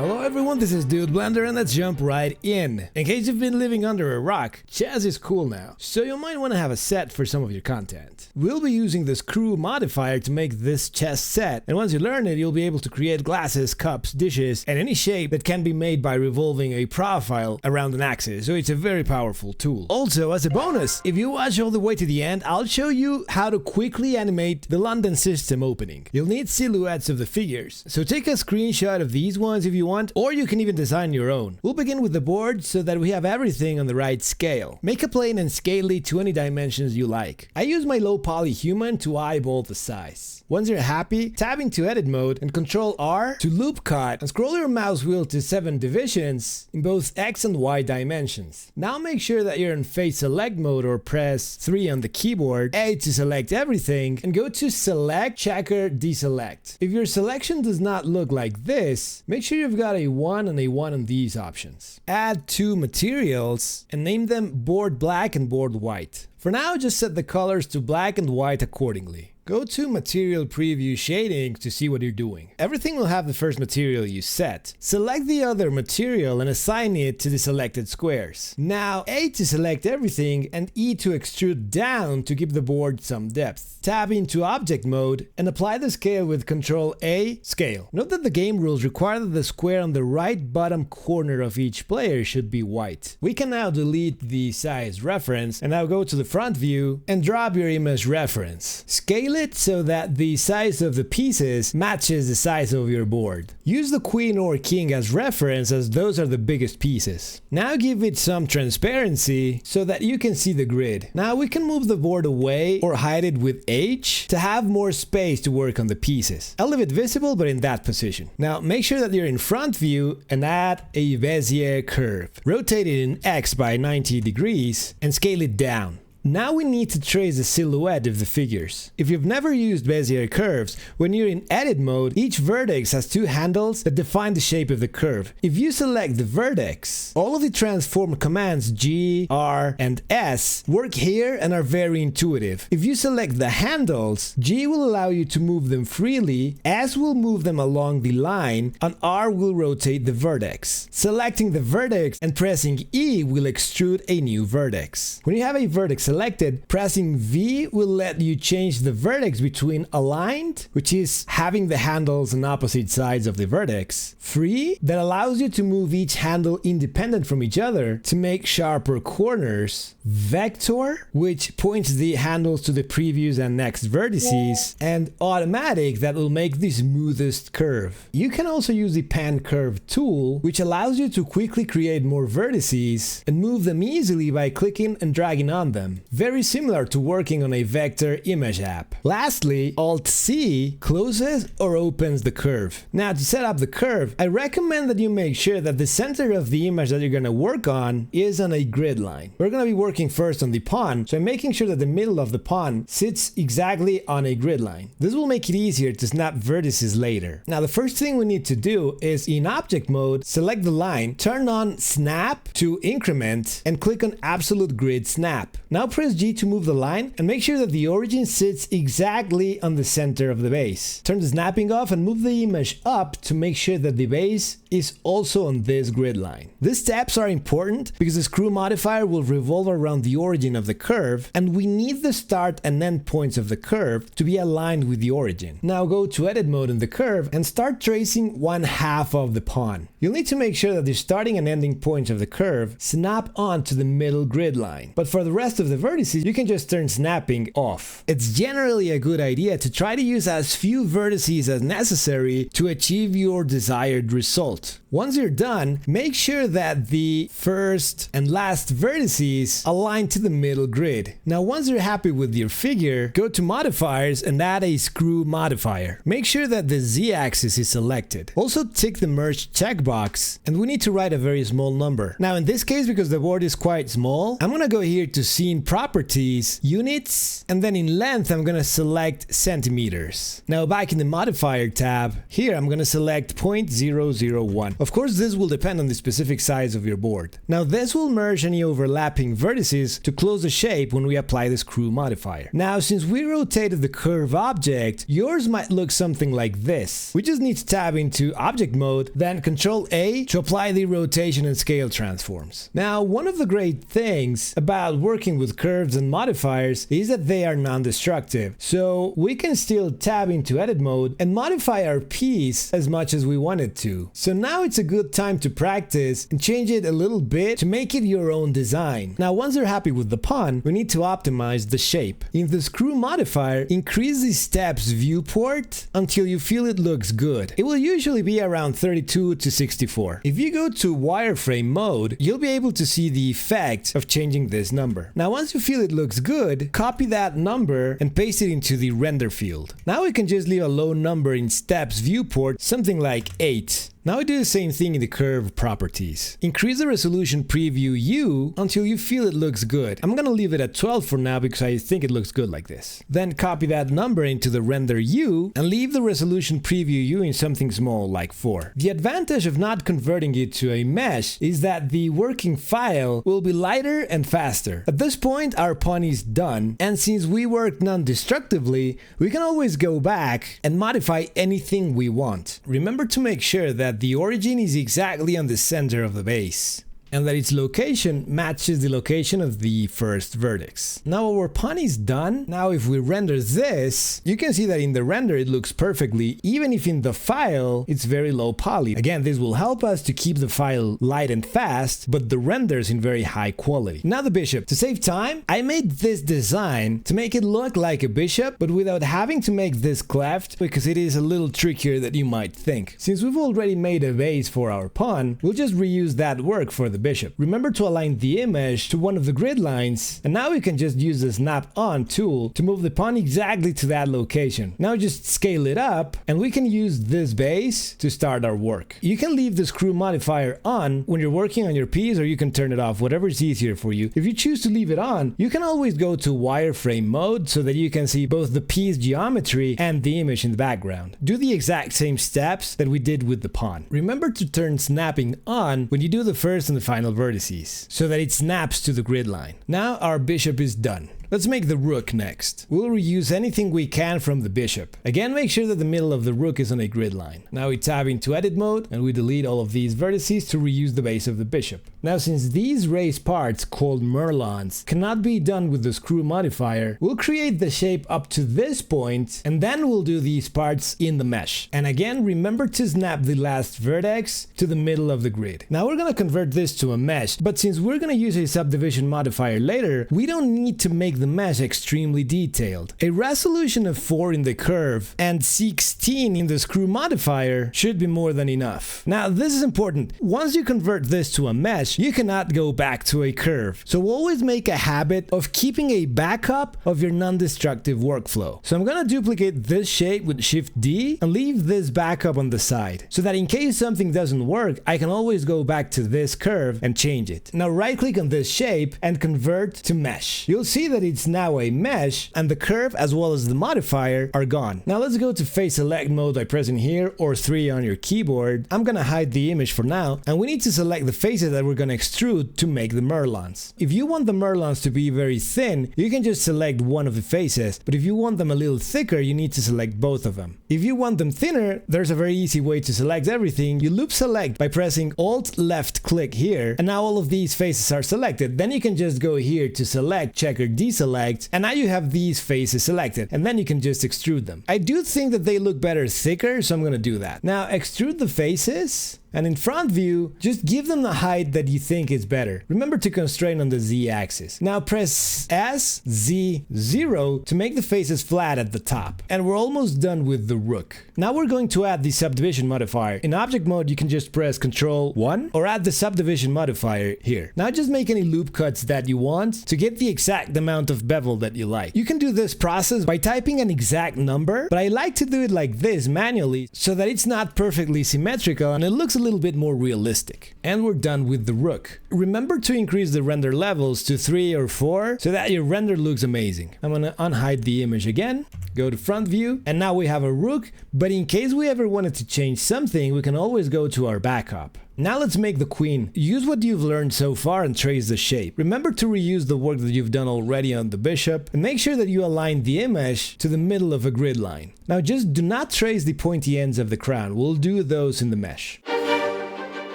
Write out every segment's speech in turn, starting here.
Hello everyone, this is Dude Blender and let's jump right in. In case you've been living under a rock, chess is cool now, so you might want to have a set for some of your content. We'll be using the Screw Modifier to make this chess set, and once you learn it, you'll be able to create glasses, cups, dishes, and any shape that can be made by revolving a profile around an axis, so it's a very powerful tool. Also, as a bonus, if you watch all the way to the end, I'll show you how to quickly animate the London system opening. You'll need silhouettes of the figures, so take a screenshot of these ones if you want, or you can even design your own. We'll begin with the board so that we have everything on the right scale. Make a plane and scale it to any dimensions you like. I use my low poly human to eyeball the size. Once you're happy, tab into edit mode and Ctrl R to loop cut and scroll your mouse wheel to 7 divisions in both X and Y dimensions. Now make sure that you're in face select mode or press 3 on the keyboard, A to select everything, and go to select, checker, deselect. If your selection does not look like this, make sure you've got a 1 and a 1 on these options. Add 2 materials and name them board black and board white. For now, just set the colors to black and white accordingly. Go to Material Preview Shading to see what you're doing. Everything will have the first material you set. Select the other material and assign it to the selected squares. Now A to select everything and E to extrude down to give the board some depth. Tab into Object Mode and apply the scale with Ctrl A, Scale. Note that the game rules require that the square on the right bottom corner of each player should be white. We can now delete the size reference and now go to the front view and drop your image reference. Scale it so that the size of the pieces matches the size of your board. Use the queen or king as reference as those are the biggest pieces. Now give it some transparency so that you can see the grid. Now we can move the board away or hide it with H to have more space to work on the pieces. I'll leave it visible but in that position. Now make sure that you're in front view and add a Bézier curve. Rotate it in X by 90 degrees and scale it down. Now we need to trace the silhouette of the figures. If you've never used Bézier curves, when you're in edit mode, each vertex has 2 handles that define the shape of the curve. If you select the vertex, all of the transform commands G, R, and S work here and are very intuitive. If you select the handles, G will allow you to move them freely, S will move them along the line, and R will rotate the vertex. Selecting the vertex and pressing E will extrude a new vertex. When you have a vertex selected, pressing V will let you change the vertex between aligned, which is having the handles on opposite sides of the vertex, free, that allows you to move each handle independent from each other to make sharper corners, vector, which points the handles to the previous and next vertices, and automatic, that will make the smoothest curve. You can also use the pan curve tool, which allows you to quickly create more vertices and move them easily by clicking and dragging on them. Very similar to working on a vector image app. Lastly, Alt-C closes or opens the curve. Now to set up the curve, I recommend that you make sure that the center of the image that you're going to work on is on a grid line. We're going to be working first on the pawn, so I'm making sure that the middle of the pawn sits exactly on a grid line. This will make it easier to snap vertices later. Now the first thing we need to do is in object mode, select the line, turn on snap to increment, and click on absolute grid snap. Now press G to move the line and make sure that the origin sits exactly on the center of the base. Turn the snapping off and move the image up to make sure that the base is also on this grid line. These steps are important because the Screw Modifier will revolve around the origin of the curve, and we need the start and end points of the curve to be aligned with the origin. Now go to edit mode in the curve and start tracing 1/2 of the pawn. You'll need to make sure that the starting and ending points of the curve snap onto the middle grid line, but for the rest of the vertices you can just turn snapping off. It's generally a good idea to try to use as few vertices as necessary to achieve your desired result. Once you're done, make sure that the first and last vertices align to the middle grid. Now once you're happy with your figure, go to modifiers and add a Screw Modifier. Make sure that the Z-axis is selected. Also tick the merge checkbox, and we need to write a very small number. Now in this case, because the board is quite small, I'm gonna go here to scene properties, units, and then in length I'm gonna select centimeters. Now back in the modifier tab, here I'm gonna select 0.001. Of course this will depend on the specific size of your board. Now this will merge any overlapping vertices to close the shape when we apply the screw modifier. Now since we rotated the curve object, yours might look something like this. We just need to tab into object mode, then Ctrl A to apply the rotation and scale transforms. Now one of the great things about working with curves and modifiers is that they are non-destructive. So we can still tab into edit mode and modify our piece as much as we wanted to. So now it's a good time to practice and change it a little bit to make it your own design. Now once you're happy with the pun, we need to optimize the shape. In the screw modifier, increase the steps viewport until you feel it looks good. It will usually be around 32 to 64. If you go to wireframe mode, you'll be able to see the effect of changing this number. Now once you feel it looks good, copy that number and paste it into the render field. Now we can just leave a low number in steps viewport, something like 8. Now we do the same thing in the curve properties. Increase the resolution preview U until you feel it looks good. I'm gonna leave it at 12 for now because I think it looks good like this. Then copy that number into the render U and leave the resolution preview U in something small like 4. The advantage of not converting it to a mesh is that the working file will be lighter and faster. At this point our pun is done, and since we worked non-destructively, we can always go back and modify anything we want. Remember to make sure that the origin is exactly on the center of the base, and that its location matches the location of the first vertex. Now our pun is done. Now if we render this, you can see that in the render it looks perfectly, even if in the file it's very low poly. Again, this will help us to keep the file light and fast, but the renders in very high quality. Now the bishop. To save time, I made this design to make it look like a bishop, but without having to make this cleft, because it is a little trickier than you might think. Since we've already made a base for our pun, we'll just reuse that work for the bishop. Remember to align the image to one of the grid lines, and now we can just use the snap on tool to move the pun exactly to that location. Now just scale it up and we can use this base to start our work. You can leave the screw modifier on when you're working on your piece, or you can turn it off, whatever is easier for you. If you choose to leave it on, you can always go to wireframe mode so that you can see both the piece geometry and the image in the background. Do the exact same steps that we did with the pun. Remember to turn snapping on when you do the first and the final vertices, so that it snaps to the grid line. Now our bishop is done. Let's make the rook next. We'll reuse anything we can from the bishop. Again, make sure that the middle of the rook is on a grid line. Now we tab into edit mode and we delete all of these vertices to reuse the base of the bishop. Now since these raised parts called merlons cannot be done with the screw modifier, we'll create the shape up to this point and then we'll do these parts in the mesh. And again, remember to snap the last vertex to the middle of the grid. Now we're gonna convert this to a mesh, but since we're gonna use a subdivision modifier later, we don't need to make the mesh extremely detailed. A resolution of 4 in the curve and 16 in the screw modifier should be more than enough. Now this is important. Once you convert this to a mesh, you cannot go back to a curve. So always make a habit of keeping a backup of your non-destructive workflow. So I'm gonna duplicate this shape with Shift D and leave this backup on the side, so that in case something doesn't work, I can always go back to this curve and change it. Now right click on this shape and convert to mesh. You'll see that it's now a mesh and the curve as well as the modifier are gone. Now let's go to face select mode by pressing here or 3 on your keyboard. I'm gonna hide the image for now, and we need to select the faces that we're gonna extrude to make the merlons. If you want the merlons to be very thin, you can just select one of the faces, but if you want them a little thicker, you need to select both of them. If you want them thinner, there's a very easy way to select everything. You loop select by pressing Alt left click here, and now all of these faces are selected. Then you can just go here to select, check or deselect, and now you have these faces selected, and then you can just extrude them. I do think that they look better thicker, so I'm gonna do that. Now extrude the faces, and in front view, just give them the height that you think is better. Remember to constrain on the Z axis. Now press S, Z, 0 to make the faces flat at the top. And we're almost done with the rook. Now we're going to add the subdivision modifier. In object mode, you can just press Ctrl 1 or add the subdivision modifier here. Now just make any loop cuts that you want to get the exact amount of bevel that you like. You can do this process by typing an exact number, but I like to do it like this manually so that it's not perfectly symmetrical and it looks a a little bit more realistic. And we're done with the Rook. Remember to increase the render levels to 3 or 4 so that your render looks amazing. I'm gonna unhide the image again, go to front view, and now we have a Rook, but in case we ever wanted to change something, we can always go to our backup. Now let's make the queen. Use what you've learned so far and trace the shape. Remember to reuse the work that you've done already on the bishop, and make sure that you align the image to the middle of a grid line. Now just do not trace the pointy ends of the crown, we'll do those in the mesh.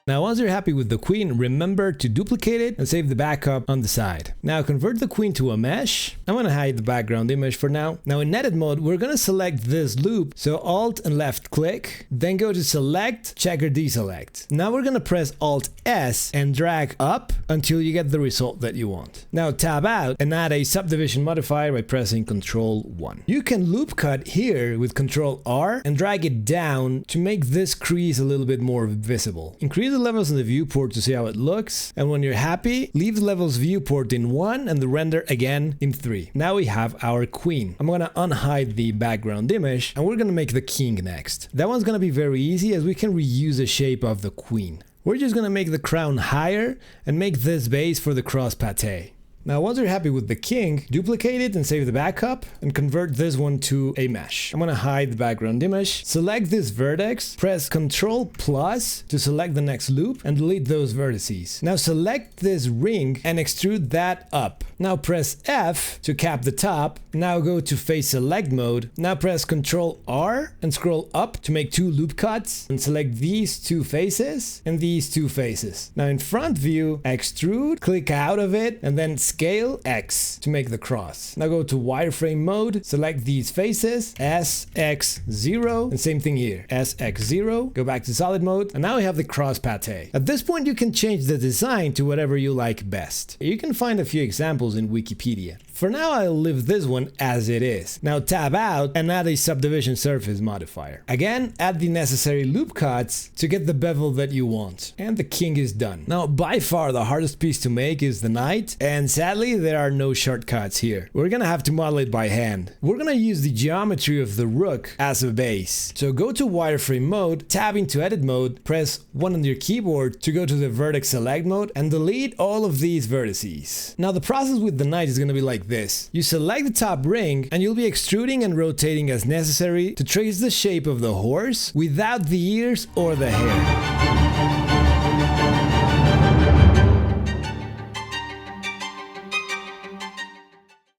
Now once you're happy with the queen, remember to duplicate it and save the backup on the side. Now convert the queen to a mesh. I'm gonna hide the background image for now. Now in edit mode, we're gonna select this loop, so Alt and left click, then go to select, check or deselect. Now we're gonna press Alt S and drag up until you get the result that you want. Now tab out and add a subdivision modifier by pressing Ctrl 1. You can loop cut here with Ctrl R and drag it down to make this crease a little bit more visible. Increase the levels in the viewport to see how it looks, and when you're happy, leave the levels viewport in 1 and the render again in 3. Now we have our queen. I'm gonna unhide the background image and we're gonna make the king next. That one's gonna be very easy as we can reuse the shape of the queen. We're just gonna make the crown higher and make this base for the cross pate. Now once you're happy with the king, duplicate it and save the backup and convert this one to a mesh. I'm gonna hide the background image, select this vertex, press Ctrl plus to select the next loop and delete those vertices. Now select this ring and extrude that up. Now press F to cap the top. Now go to face select mode. Now press Ctrl R and scroll up to make 2 loop cuts and select these 2 faces and these 2 faces. Now in front view, extrude, click out of it and then scale X to make the cross. Now go to wireframe mode, select these faces, S, X, 0, and same thing here, S, X, 0, go back to solid mode, and now we have the cross pate. At this point you can change the design to whatever you like best. You can find a few examples in Wikipedia. For now I'll leave this one as it is. Now tab out and add a subdivision surface modifier. Again, add the necessary loop cuts to get the bevel that you want. And the king is done. Now by far the hardest piece to make is the knight, and sadly there are no shortcuts here. We're gonna have to model it by hand. We're gonna use the geometry of the rook as a base. So go to wireframe mode, tab into edit mode, press 1 on your keyboard to go to the vertex select mode and delete all of these vertices. Now the process with the knight is gonna be like this. You select the top ring and you'll be extruding and rotating as necessary to trace the shape of the horse without the ears or the hair.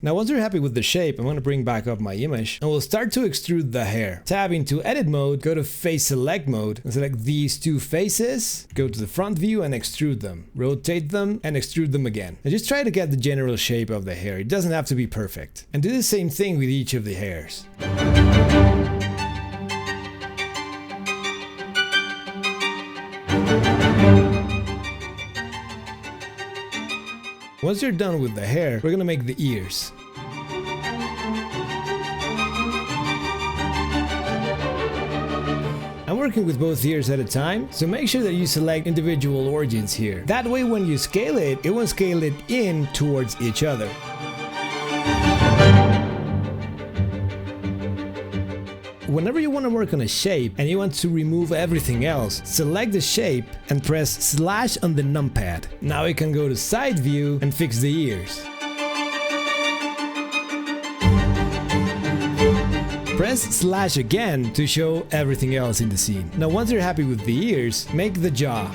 Now once you're happy with the shape, I'm going to bring back up my image and we'll start to extrude the hair. Tab into edit mode, go to face select mode and select these 2 faces, go to the front view and extrude them. Rotate them and extrude them again. And just try to get the general shape of the hair. It doesn't have to be perfect. And do the same thing with each of the hairs. Once you're done with the hair, we're gonna make the ears. I'm working with both ears at a time, so make sure that you select individual origins here. That way when you scale it, it won't scale it in towards each other. Whenever you want to work on a shape and you want to remove everything else, select the shape and press slash on the numpad. Now you can go to side view and fix the ears. Press slash again to show everything else in the scene. Now once you're happy with the ears, make the jaw.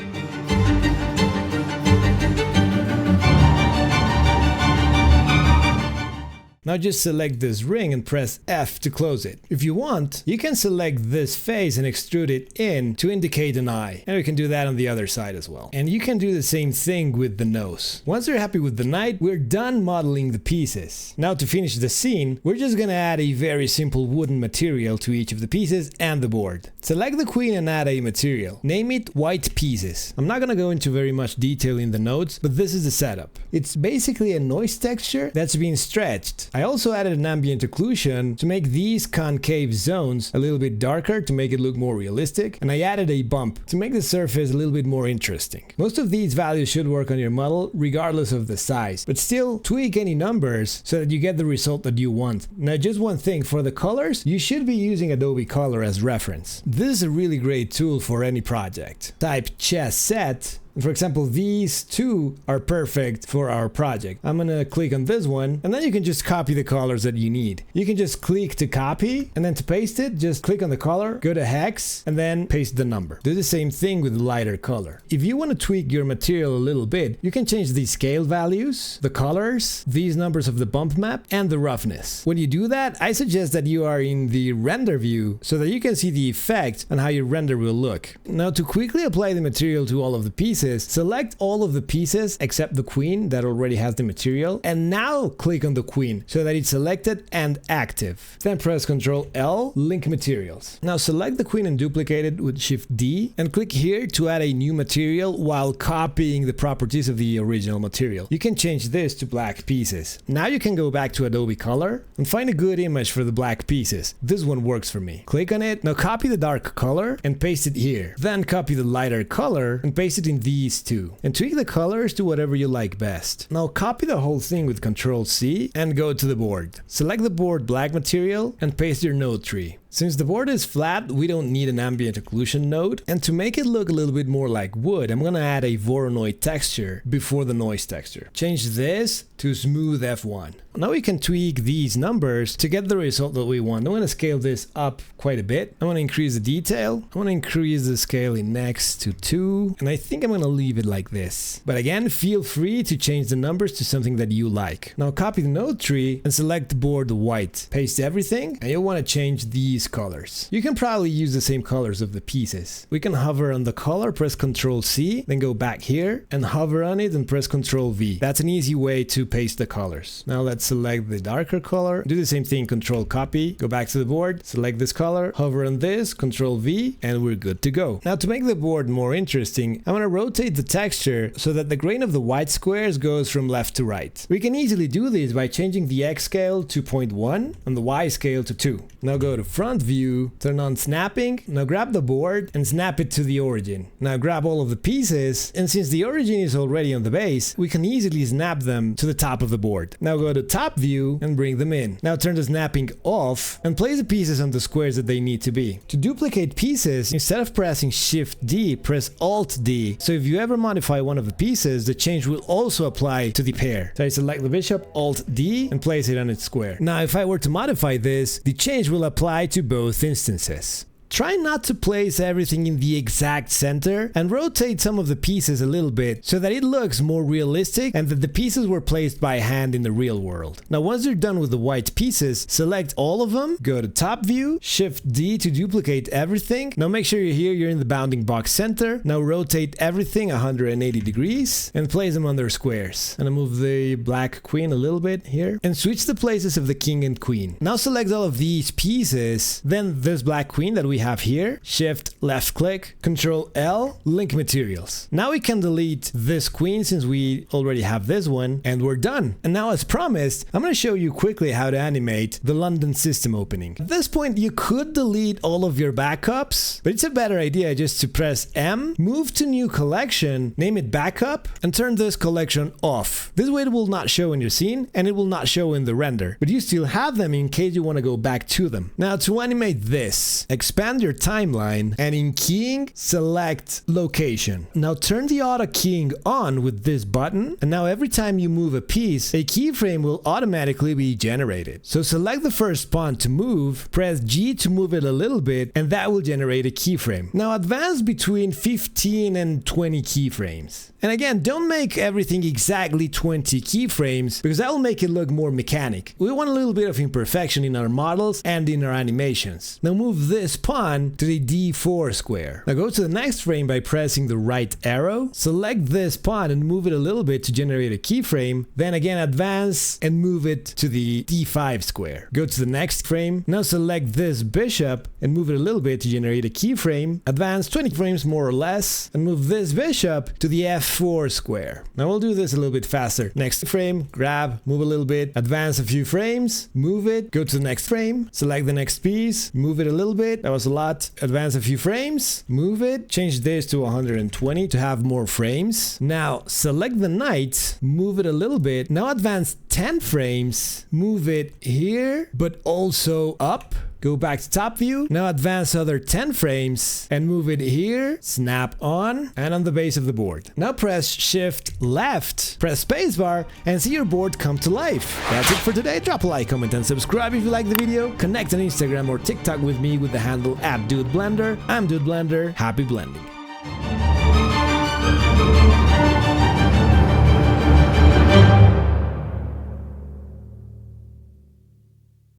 Now just select this ring and press F to close it. If you want, you can select this face and extrude it in to indicate an eye. And we can do that on the other side as well. And you can do the same thing with the nose. Once you're happy with the knight, we're done modeling the pieces. Now to finish the scene, we're just gonna add a very simple wooden material to each of the pieces and the board. Select the queen and add a material. Name it white pieces. I'm not gonna go into very much detail in the notes, but this is the setup. It's basically a noise texture that's been stretched. I also added an ambient occlusion to make these concave zones a little bit darker to make it look more realistic, and I added a bump to make the surface a little bit more interesting. Most of these values should work on your model regardless of the size, but still tweak any numbers so that you get the result that you want. Now just one thing, for the colors, you should be using Adobe Color as reference. This is a really great tool for any project. Type chess set. For example, these two are perfect for our project. I'm gonna click on this one, and then you can just copy the colors that you need. You can just click to copy, and then to paste it, just click on the color, go to hex, and then paste the number. Do the same thing with lighter color. If you want to tweak your material a little bit, you can change the scale values, the colors, these numbers of the bump map, and the roughness. When you do that, I suggest that you are in the render view so that you can see the effect on how your render will look. Now, to quickly apply the material to all of the pieces, select all of the pieces except the queen that already has the material, and now click on the queen so that it's selected and active. Then press Ctrl L, link materials. Now select the queen and duplicate it with Shift D, and click here to add a new material while copying the properties of the original material. You can change this to black pieces. Now you can go back to Adobe Color and find a good image for the black pieces. This one works for me. Click on it. Now copy the dark color and paste it here. Then copy the lighter color and paste it in these two. And tweak the colors to whatever you like best. Now copy the whole thing with Ctrl C and go to the board. Select the board black material and paste your node tree. Since the board is flat, we don't need an ambient occlusion node, and to make it look a little bit more like wood, I'm gonna add a Voronoi texture before the noise texture. Change this to smooth F1. Now we can tweak these numbers to get the result that we want. I'm gonna scale this up quite a bit. I'm gonna increase the detail. I'm gonna increase the scale in next to 2, and I think I'm gonna leave it like this. But again, feel free to change the numbers to something that you like. Now copy the node tree and select the board white. Paste everything, and you'll wanna change these colors. You can probably use the same colors of the pieces. We can hover on the color, press Ctrl C, then go back here and hover on it and press Ctrl V. That's an easy way to paste the colors. Now let's select the darker color. Do the same thing, Ctrl copy, go back to the board, select this color, hover on this, Ctrl V, and we're good to go. Now to make the board more interesting, I'm gonna rotate the texture so that the grain of the white squares goes from left to right. We can easily do this by changing the X scale to 0.1 and the Y scale to 2. Now go to front view, turn on snapping. Now grab the board and snap it to the origin. Now grab all of the pieces, and since the origin is already on the base, we can easily snap them to the top of the board. Now go to top view and bring them in. Now turn the snapping off and place the pieces on the squares that they need to be. To duplicate pieces, instead of pressing Shift D, press Alt D. So if you ever modify one of the pieces, the change will also apply to the pair. So I select the bishop, Alt D, and place it on its square. Now if I were to modify this, the change will apply to both instances. Try not to place everything in the exact center and rotate some of the pieces a little bit so that it looks more realistic and that the pieces were placed by hand in the real world. Now once you're done with the white pieces, select all of them, go to top view, Shift D to duplicate everything. Now make sure you're in the bounding box center. Now rotate everything 180 degrees and place them on their squares. And I move the black queen a little bit here and switch the places of the king and queen. Now select all of these pieces, then this black queen that we have here, Shift left click, Ctrl L, link materials. Now we can delete this queen since we already have this one, and we're done. And now as promised, I'm going to show you quickly how to animate the London system opening. At this point you could delete all of your backups, but it's a better idea just to press M, move to new collection, name it backup, and turn this collection off. This way it will not show in your scene and it will not show in the render, but you still have them in case you want to go back to them. Now to animate this, expand your timeline and in keying, select location. Now turn the auto keying on with this button, and now every time you move a piece, a keyframe will automatically be generated. So select the first pawn to move, press G to move it a little bit, and that will generate a keyframe. Now advance between 15 and 20 keyframes. And again, don't make everything exactly 20 keyframes because that will make it look more mechanic. We want a little bit of imperfection in our models and in our animations. Now move this pawn pawn to the D4 square. Now go to the next frame by pressing the right arrow, select this pawn and move it a little bit to generate a keyframe, then again advance and move it to the D5 square. Go to the next frame, now select this bishop and move it a little bit to generate a keyframe, advance 20 frames more or less, and move this bishop to the F4 square. Now we'll do this a little bit faster. Next frame, grab, move a little bit, advance a few frames, move it, go to the next frame, select the next piece, move it a little bit, that was a lot, advance a few frames, move it, change this to 120 to have more frames. Now select the knight, move it a little bit, now advance 10 frames, move it here, but also up. Go back to top view, now advance other 10 frames and move it here, snap on, and on the base of the board. Now press shift left, press spacebar, and see your board come to life. That's it for today. Drop a like, comment, and subscribe if you like the video. Connect on Instagram or TikTok with me with the handle @DudeBlender. I'm Dude Blender. Happy blending.